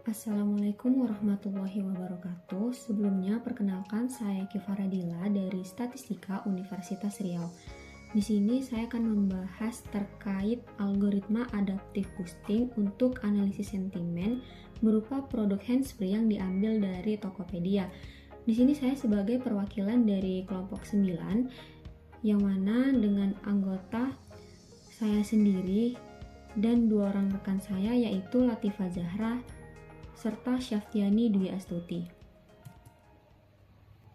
Assalamualaikum warahmatullahi wabarakatuh. Sebelumnya, perkenalkan saya Kifaradila dari Statistika Universitas Riau. Di sini saya akan membahas terkait algoritma adaptive boosting untuk analisis sentimen berupa produk handsfree yang diambil dari Tokopedia. Di sini saya sebagai perwakilan dari kelompok 9, yang mana dengan anggota saya sendiri dan 2 orang rekan saya, yaitu Latifah Zahra serta Syaftiani Dwi Astuti.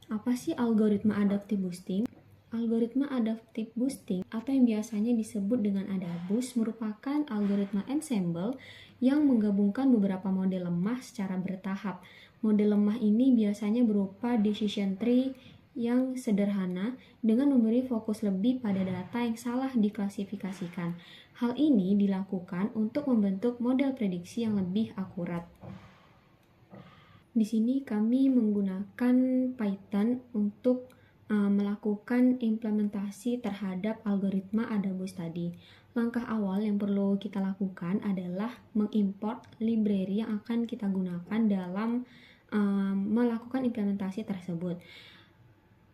Apa sih algoritma adaptive boosting? Algoritma adaptive boosting atau yang biasanya disebut dengan ADABUS merupakan algoritma ensemble yang menggabungkan beberapa model lemah secara bertahap. Model lemah ini biasanya berupa decision tree yang sederhana dengan memberi fokus lebih pada data yang salah diklasifikasikan. Hal ini dilakukan untuk membentuk model prediksi yang lebih akurat. Di sini kami menggunakan Python untuk melakukan implementasi terhadap algoritma ADABUS tadi. Langkah awal yang perlu kita lakukan adalah mengimport library yang akan kita gunakan dalam melakukan implementasi tersebut.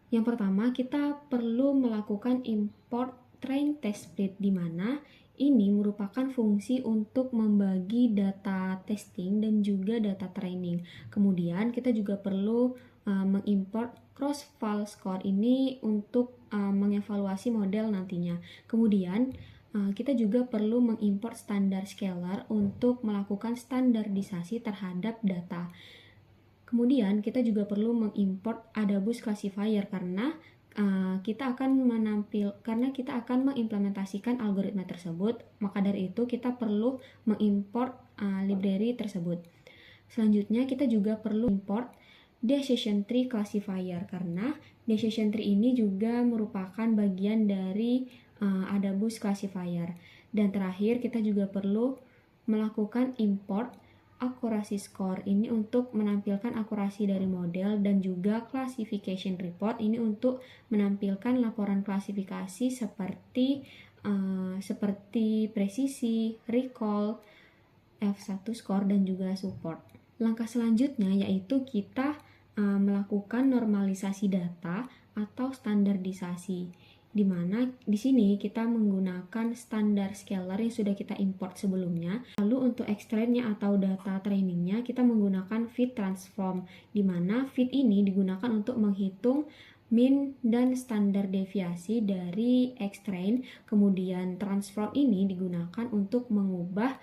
Yang pertama, kita perlu melakukan import train test split, di mana ini merupakan fungsi untuk membagi data testing dan juga data training. Kemudian kita juga perlu mengimport cross-file score ini untuk mengevaluasi model nantinya. Kemudian kita juga perlu mengimport standar scalar untuk melakukan standarisasi terhadap data. Kemudian kita juga perlu mengimport ADABUS classifier karena kita akan mengimplementasikan algoritma tersebut. Maka dari itu kita perlu mengimport library tersebut. Selanjutnya kita juga perlu import decision tree classifier karena decision tree ini juga merupakan bagian dari ADABUS classifier. Dan terakhir kita juga perlu melakukan import akurasi score ini untuk menampilkan akurasi dari model, dan juga classification report ini untuk menampilkan laporan klasifikasi seperti presisi, recall, F1 score, dan juga support. Langkah selanjutnya yaitu kita melakukan normalisasi data atau standarisasi, di mana di sini kita menggunakan standar scalar yang sudah kita import sebelumnya. Lalu untuk extrainnya atau data trainingnya kita menggunakan fit transform, di mana fit ini digunakan untuk menghitung mean dan standar deviasi dari extrain. Kemudian transform ini digunakan untuk mengubah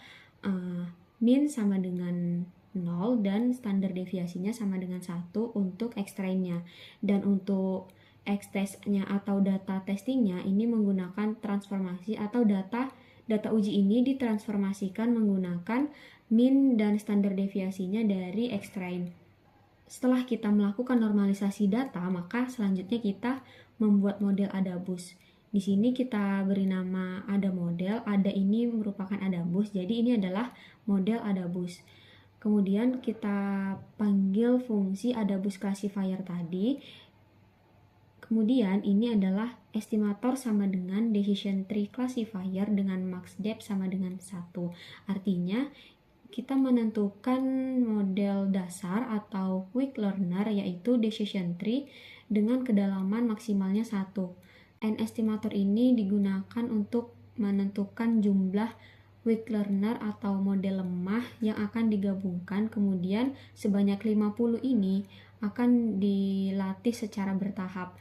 mean sama dengan 0 dan standar deviasinya sama dengan 1 untuk extrainnya. Dan untuk X-test-nya atau data testingnya ini menggunakan transformasi atau data uji ini ditransformasikan menggunakan mean dan standar deviasinya dari X-train. Setelah kita melakukan normalisasi data, maka selanjutnya kita membuat model ADABUS. Di sini kita beri nama ADA model. ADA ini merupakan ADABUS, jadi ini adalah model ADABUS. Kemudian kita panggil fungsi ADABUS classifier tadi. Kemudian ini adalah estimator sama dengan decision tree classifier dengan max depth sama dengan 1. Artinya kita menentukan model dasar atau weak learner yaitu decision tree dengan kedalaman maksimalnya 1. And estimator ini digunakan untuk menentukan jumlah weak learner atau model lemah yang akan digabungkan. Kemudian sebanyak 50 ini akan dilatih secara bertahap.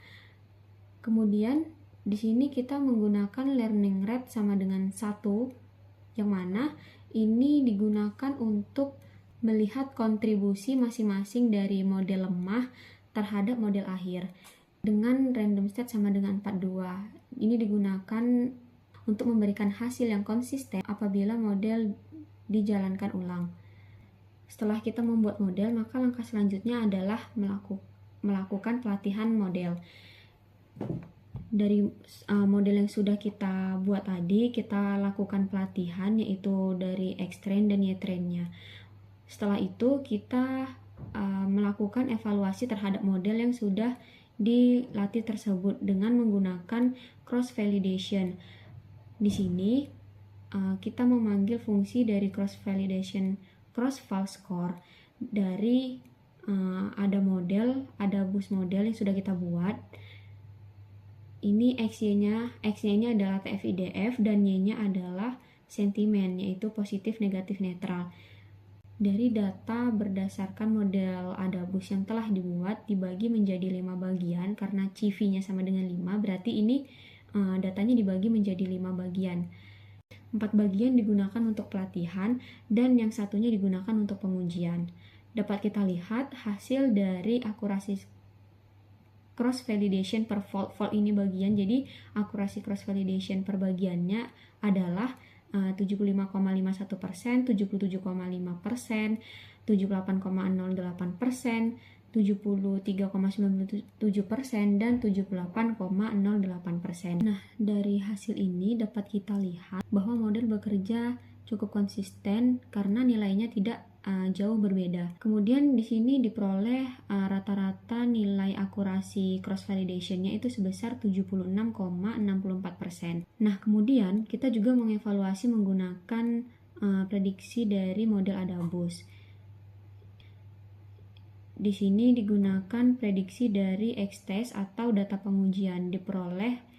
Kemudian di sini kita menggunakan learning rate sama dengan 1, yang mana ini digunakan untuk melihat kontribusi masing-masing dari model lemah terhadap model akhir. Dengan random state sama dengan 42, ini digunakan untuk memberikan hasil yang konsisten apabila model dijalankan ulang. Setelah kita membuat model, maka langkah selanjutnya adalah melakukan pelatihan model. Dari model yang sudah kita buat tadi, kita lakukan pelatihan yaitu dari X-train dan Y-trainnya. Setelah itu kita melakukan evaluasi terhadap model yang sudah dilatih tersebut dengan menggunakan cross validation. Di sini kita memanggil fungsi dari cross validation cross-val score dari ada bus model yang sudah kita buat. Ini X-nya ini adalah TF-IDF dan Y-nya adalah sentimen, yaitu positif, negatif, netral. Dari data berdasarkan model ADABUS yang telah dibuat dibagi menjadi 5 bagian, karena CV-nya sama dengan 5, berarti ini datanya dibagi menjadi 5 bagian. 4 bagian digunakan untuk pelatihan dan yang satunya digunakan untuk pengujian. Dapat kita lihat hasil dari akurasi cross validation per fault ini bagian. Jadi akurasi cross validation per bagiannya adalah 75,51%, 77,5%, 78,08%, 73,97%, dan 78,08%. Nah, dari hasil ini dapat kita lihat bahwa model bekerja cukup konsisten karena nilainya tidak jauh berbeda. Kemudian di sini diperoleh rata-rata nilai akurasi cross validation-nya itu sebesar 76,64%. Nah, kemudian kita juga mengevaluasi menggunakan prediksi dari model ADABUS. Di sini digunakan prediksi dari X-test atau data pengujian, diperoleh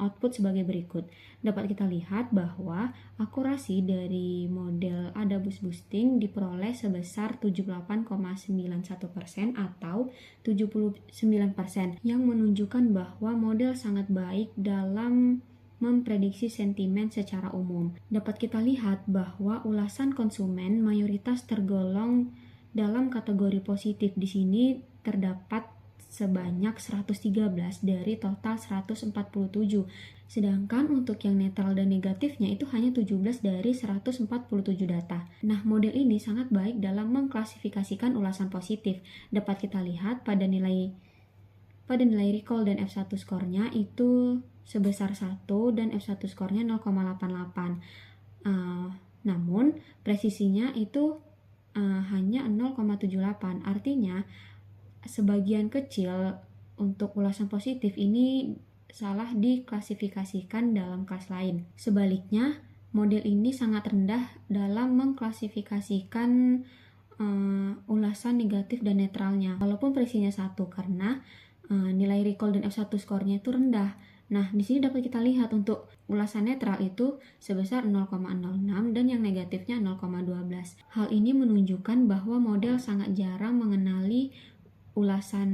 output sebagai berikut. Dapat kita lihat bahwa akurasi dari model ADABUS boosting diperoleh sebesar 78,91% atau 79%, yang menunjukkan bahwa model sangat baik dalam memprediksi sentimen secara umum. Dapat kita lihat bahwa ulasan konsumen mayoritas tergolong dalam kategori positif. Di sini terdapat sebanyak 113 dari total 147. Sedangkan untuk yang netral dan negatifnya itu hanya 17 dari 147 data. Nah, model ini sangat baik dalam mengklasifikasikan ulasan positif. Dapat kita lihat pada nilai recall dan F1 skornya itu sebesar 1 dan F1 skornya 0,88. Namun presisinya itu hanya 0,78. Artinya sebagian kecil untuk ulasan positif ini salah diklasifikasikan dalam kelas lain. Sebaliknya, model ini sangat rendah dalam mengklasifikasikan ulasan negatif dan netralnya, walaupun presisinya 1 karena nilai recall dan F1 skornya itu rendah. Nah, di sini dapat kita lihat untuk ulasan netral itu sebesar 0,06 dan yang negatifnya 0,12. Hal ini menunjukkan bahwa model sangat jarang mengenali ulasan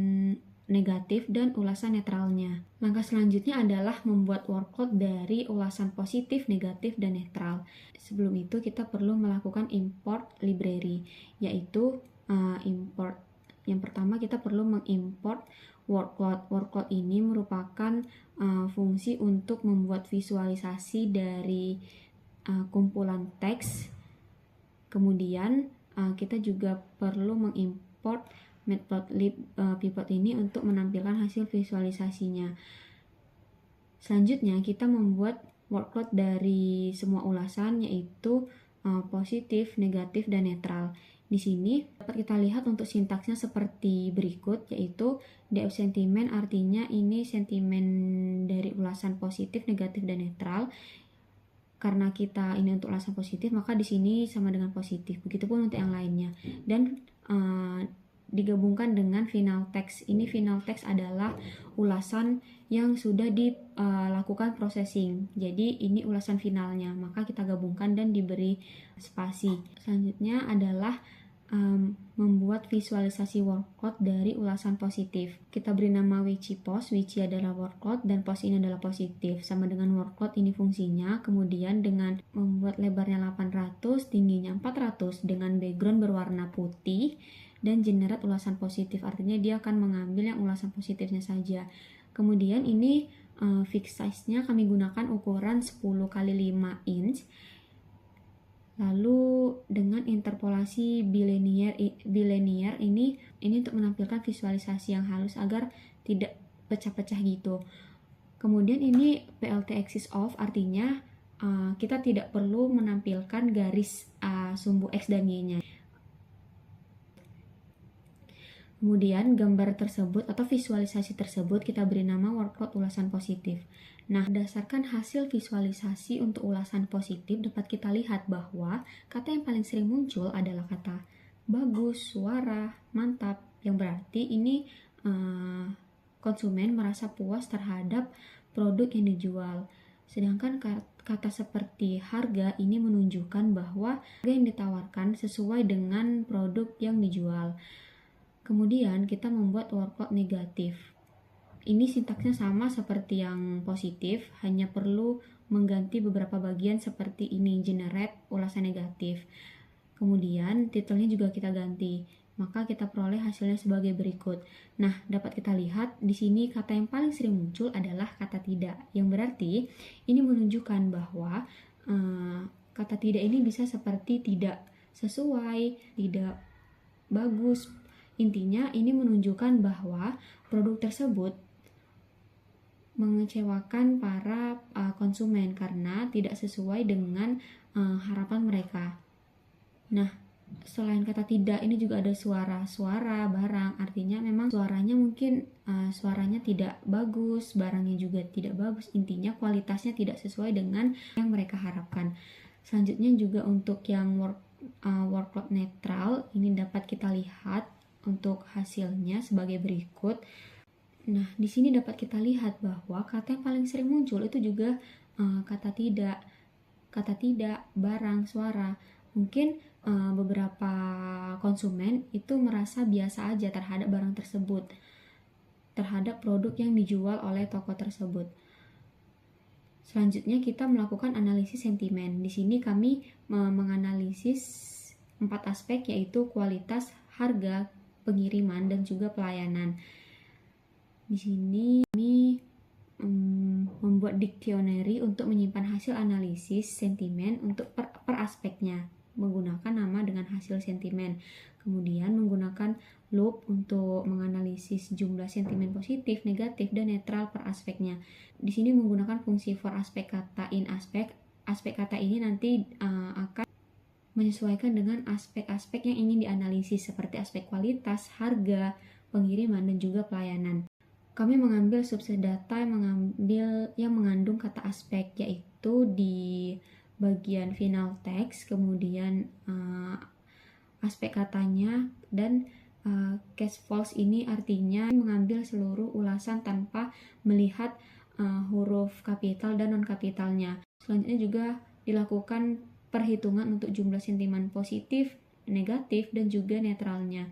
negatif dan ulasan netralnya. Langkah selanjutnya adalah membuat workload dari ulasan positif, negatif, dan netral. Sebelum itu kita perlu melakukan import library, yaitu import. Yang pertama kita perlu mengimport workload. Workload ini merupakan fungsi untuk membuat visualisasi dari kumpulan teks. Kemudian kita juga perlu mengimport matplotlib pivot ini untuk menampilkan hasil visualisasinya. Selanjutnya kita membuat workload dari semua ulasan, yaitu positif, negatif, dan netral. Di sini dapat kita lihat untuk sintaksnya seperti berikut, yaitu DF sentimen artinya ini sentimen dari ulasan positif, negatif, dan netral. Karena kita ini untuk ulasan positif, maka di sini sama dengan positif. Begitupun untuk yang lainnya. Dan digabungkan dengan final text. Ini final text adalah ulasan yang sudah dilakukan processing. Jadi ini ulasan finalnya, maka kita gabungkan dan diberi spasi. Selanjutnya adalah membuat visualisasi workload dari ulasan positif. Kita beri nama Wici Post, Wici adalah workload dan post ini adalah positif. Sama dengan workload ini fungsinya. Kemudian dengan membuat lebarnya 800, tingginya 400 dengan background berwarna putih dan generate ulasan positif, artinya dia akan mengambil yang ulasan positifnya saja. Kemudian ini fixed size-nya kami gunakan ukuran 10 x 5 inch. Lalu dengan interpolasi bilinear ini untuk menampilkan visualisasi yang halus agar tidak pecah-pecah gitu. Kemudian ini PLT axis off, artinya kita tidak perlu menampilkan garis sumbu X dan Y-nya. Kemudian gambar tersebut atau visualisasi tersebut kita beri nama workload ulasan positif. Nah, berdasarkan hasil visualisasi untuk ulasan positif dapat kita lihat bahwa kata yang paling sering muncul adalah kata bagus, suara, mantap, yang berarti ini konsumen merasa puas terhadap produk yang dijual. Sedangkan kata seperti harga ini menunjukkan bahwa harga yang ditawarkan sesuai dengan produk yang dijual. Kemudian kita membuat workload negatif. Ini sintaksnya sama seperti yang positif, hanya perlu mengganti beberapa bagian seperti ini, generate ulasan negatif. Kemudian titelnya juga kita ganti, maka kita peroleh hasilnya sebagai berikut. Nah, dapat kita lihat di sini kata yang paling sering muncul adalah kata tidak, yang berarti ini menunjukkan bahwa kata tidak ini bisa seperti tidak sesuai, tidak bagus. Intinya ini menunjukkan bahwa produk tersebut mengecewakan para konsumen karena tidak sesuai dengan harapan mereka. Nah, selain kata tidak, ini juga ada suara barang, artinya memang suaranya mungkin suaranya tidak bagus, barangnya juga tidak bagus, intinya kualitasnya tidak sesuai dengan yang mereka harapkan. Selanjutnya juga untuk yang workload netral, ini dapat kita lihat untuk hasilnya sebagai berikut. Nah, di sini dapat kita lihat bahwa kata yang paling sering muncul itu juga kata tidak, barang, suara. Mungkin beberapa konsumen itu merasa biasa aja terhadap barang tersebut, terhadap produk yang dijual oleh toko tersebut. Selanjutnya kita melakukan analisis sentimen. Di sini kami menganalisis 4 aspek, yaitu kualitas, harga, pengiriman, dan juga pelayanan. Di sini kami membuat dictionary untuk menyimpan hasil analisis sentimen untuk per aspeknya, menggunakan nama dengan hasil sentimen. Kemudian menggunakan loop untuk menganalisis jumlah sentimen positif, negatif, dan netral per aspeknya. Di sini menggunakan fungsi for aspek kata in aspek. Aspek kata ini nanti akan menyesuaikan dengan aspek-aspek yang ingin dianalisis seperti aspek kualitas, harga, pengiriman, dan juga pelayanan. Kami mengambil subset data yang mengandung kata aspek, yaitu di bagian final text, kemudian aspek katanya, dan case false ini artinya mengambil seluruh ulasan tanpa melihat huruf kapital dan non-kapitalnya. Selanjutnya juga dilakukan perhitungan untuk jumlah sentimen positif, negatif, dan juga netralnya.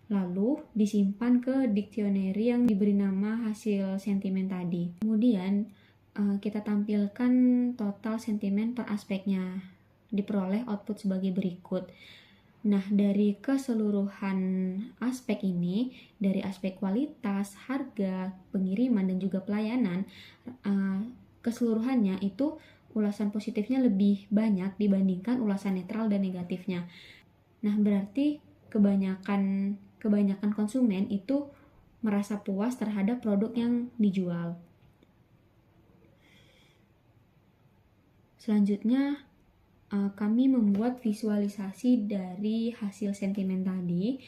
Lalu disimpan ke dictionary yang diberi nama hasil sentimen tadi. Kemudian kita tampilkan total sentimen per aspeknya. Diperoleh output sebagai berikut. Nah, dari keseluruhan aspek ini, dari aspek kualitas, harga, pengiriman, dan juga pelayanan, keseluruhannya itu ulasan positifnya lebih banyak dibandingkan ulasan netral dan negatifnya. Nah, berarti kebanyakan konsumen itu merasa puas terhadap produk yang dijual. Selanjutnya, kami membuat visualisasi dari hasil sentimen tadi.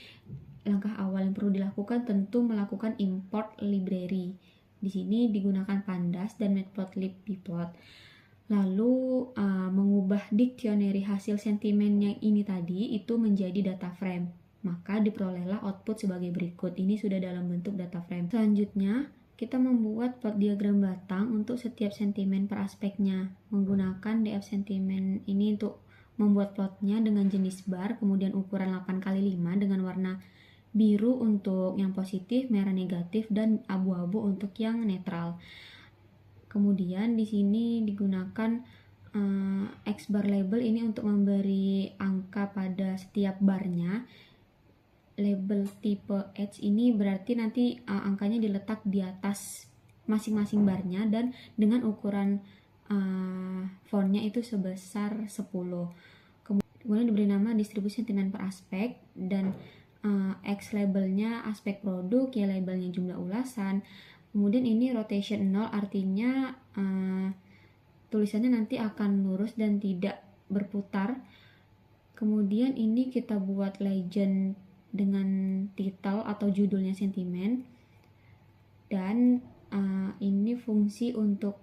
Langkah awal yang perlu dilakukan tentu melakukan import library. Di sini digunakan pandas dan matplotlib bplot. Lalu mengubah dictionary hasil sentimen yang ini tadi itu menjadi data frame. Maka diperolehlah output sebagai berikut. Ini sudah dalam bentuk data frame. Selanjutnya, kita membuat plot diagram batang untuk setiap sentimen per aspeknya. Menggunakan df sentimen ini untuk membuat plotnya dengan jenis bar, kemudian ukuran 8x5 dengan warna biru untuk yang positif, merah negatif, dan abu-abu untuk yang netral. Kemudian di sini digunakan X bar label ini untuk memberi angka pada setiap barnya. Label tipe H ini berarti nanti angkanya diletak di atas masing-masing barnya dan dengan ukuran fontnya itu sebesar 10. Kemudian diberi nama distribusi sentimen per aspek, dan X labelnya aspek produk, Y labelnya jumlah ulasan. Kemudian ini rotation 0 artinya tulisannya nanti akan lurus dan tidak berputar. Kemudian ini kita buat legend dengan titel atau judulnya sentimen, dan ini fungsi untuk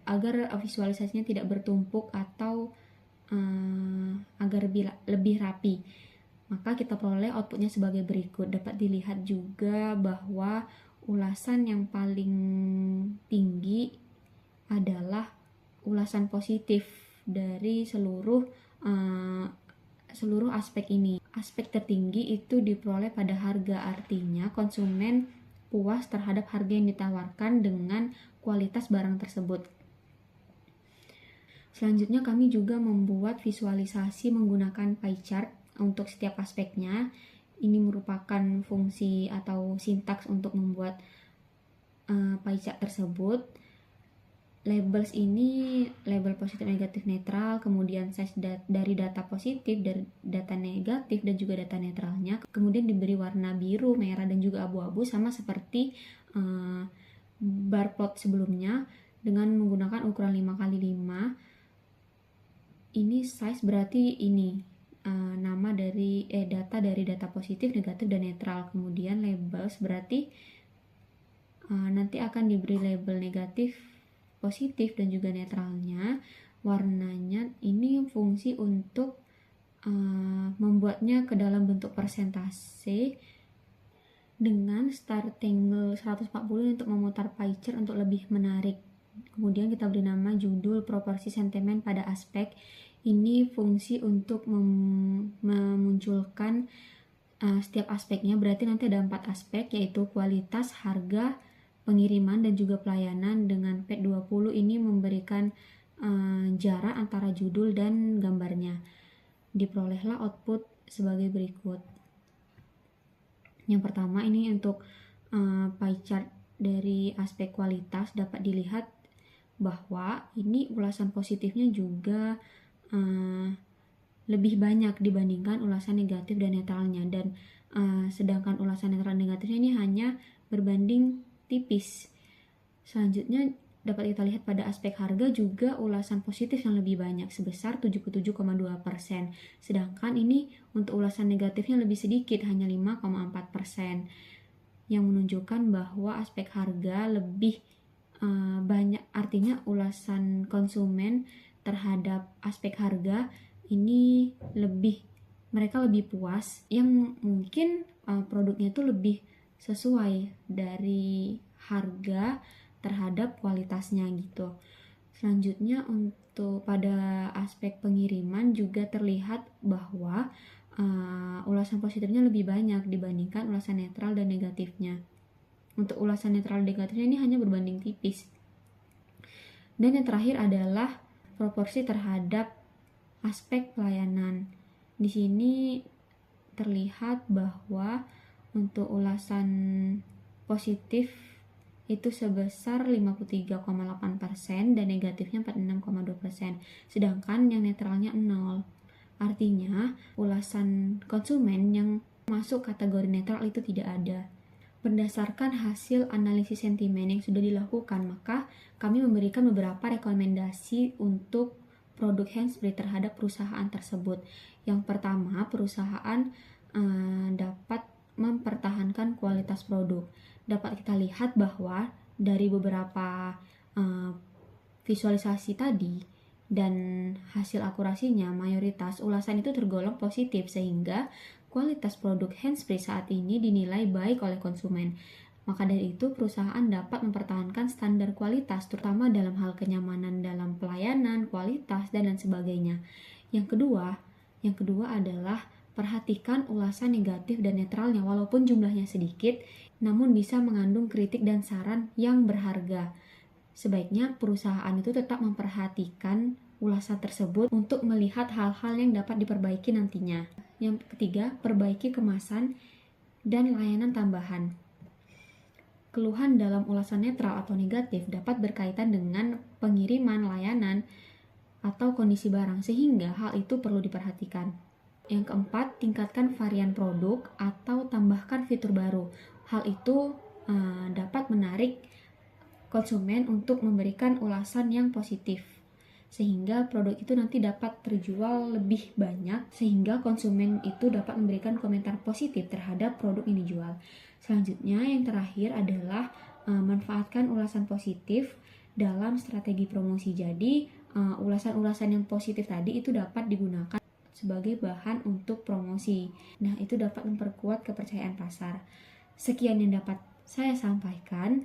agar visualisasinya tidak bertumpuk atau agar lebih rapi. Maka kita peroleh outputnya sebagai berikut. Dapat dilihat juga bahwa ulasan yang paling tinggi adalah ulasan positif dari seluruh aspek ini. Aspek tertinggi itu diperoleh pada harga, artinya konsumen puas terhadap harga yang ditawarkan dengan kualitas barang tersebut. Selanjutnya kami juga membuat visualisasi menggunakan pie chart untuk setiap aspeknya. Ini merupakan fungsi atau sintaks untuk membuat pie chart tersebut. Labels ini label positif, negatif, netral, kemudian size dari data positif, dari data negatif, dan juga data netralnya. Kemudian diberi warna biru, merah, dan juga abu-abu, sama seperti bar plot sebelumnya dengan menggunakan ukuran 5x5. Ini size berarti ini nama dari data positif, negatif, dan netral. Kemudian labels berarti nanti akan diberi label negatif, positif, dan juga netralnya. Warnanya ini fungsi untuk membuatnya ke dalam bentuk persentase dengan start angle 140 untuk memutar pie chart untuk lebih menarik. Kemudian kita beri nama judul proporsi sentimen pada aspek. Ini fungsi untuk memunculkan setiap aspeknya. Berarti nanti ada 4 aspek, yaitu kualitas, harga, pengiriman, dan juga pelayanan. Dengan P20 ini memberikan jarak antara judul dan gambarnya. Diperolehlah output sebagai berikut. Yang pertama ini untuk pie chart dari aspek kualitas. Dapat dilihat bahwa ini ulasan positifnya juga lebih banyak dibandingkan ulasan negatif dan netralnya, dan sedangkan ulasan netral negatifnya ini hanya berbanding tipis. Selanjutnya dapat kita lihat pada aspek harga juga ulasan positif yang lebih banyak sebesar 77,2%, sedangkan ini untuk ulasan negatifnya lebih sedikit, hanya 5,4%, yang menunjukkan bahwa aspek harga lebih banyak. Artinya ulasan konsumen terhadap aspek harga ini mereka lebih puas, yang mungkin produknya itu lebih sesuai dari harga terhadap kualitasnya gitu. Selanjutnya untuk pada aspek pengiriman juga terlihat bahwa ulasan positifnya lebih banyak dibandingkan ulasan netral dan negatifnya. Untuk ulasan netral dan negatifnya ini hanya berbanding tipis. Dan yang terakhir adalah proporsi terhadap aspek pelayanan. Di sini terlihat bahwa untuk ulasan positif itu sebesar 53,8% dan negatifnya 46,2%, sedangkan yang netralnya 0. Artinya ulasan konsumen yang masuk kategori netral itu tidak ada. Berdasarkan hasil analisis sentimen yang sudah dilakukan, maka kami memberikan beberapa rekomendasi untuk produk handsfree terhadap perusahaan tersebut. Yang pertama, perusahaan dapat mempertahankan kualitas produk. Dapat kita lihat bahwa dari beberapa visualisasi tadi dan hasil akurasinya, mayoritas ulasan itu tergolong positif, sehingga kualitas produk handsfree saat ini dinilai baik oleh konsumen. Maka dari itu perusahaan dapat mempertahankan standar kualitas, terutama dalam hal kenyamanan dalam pelayanan, kualitas, dan lain sebagainya. Yang kedua adalah perhatikan ulasan negatif dan netralnya, walaupun jumlahnya sedikit, namun bisa mengandung kritik dan saran yang berharga. Sebaiknya perusahaan itu tetap memperhatikan ulasan tersebut untuk melihat hal-hal yang dapat diperbaiki nantinya. Yang ketiga, perbaiki kemasan dan layanan tambahan. Keluhan dalam ulasan netral atau negatif dapat berkaitan dengan pengiriman, layanan, atau kondisi barang, sehingga hal itu perlu diperhatikan. Yang keempat, tingkatkan varian produk atau tambahkan fitur baru. Hal itu dapat menarik konsumen untuk memberikan ulasan yang positif. sehingga produk itu nanti dapat terjual lebih banyak, sehingga konsumen itu dapat memberikan komentar positif terhadap produk yang dijual. Selanjutnya yang terakhir adalah manfaatkan ulasan positif dalam strategi promosi. Jadi ulasan-ulasan yang positif tadi itu dapat digunakan sebagai bahan untuk promosi. Nah, itu dapat memperkuat kepercayaan pasar. Sekian yang dapat saya sampaikan.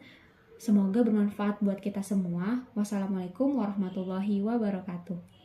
Semoga bermanfaat buat kita semua. Wassalamualaikum warahmatullahi wabarakatuh.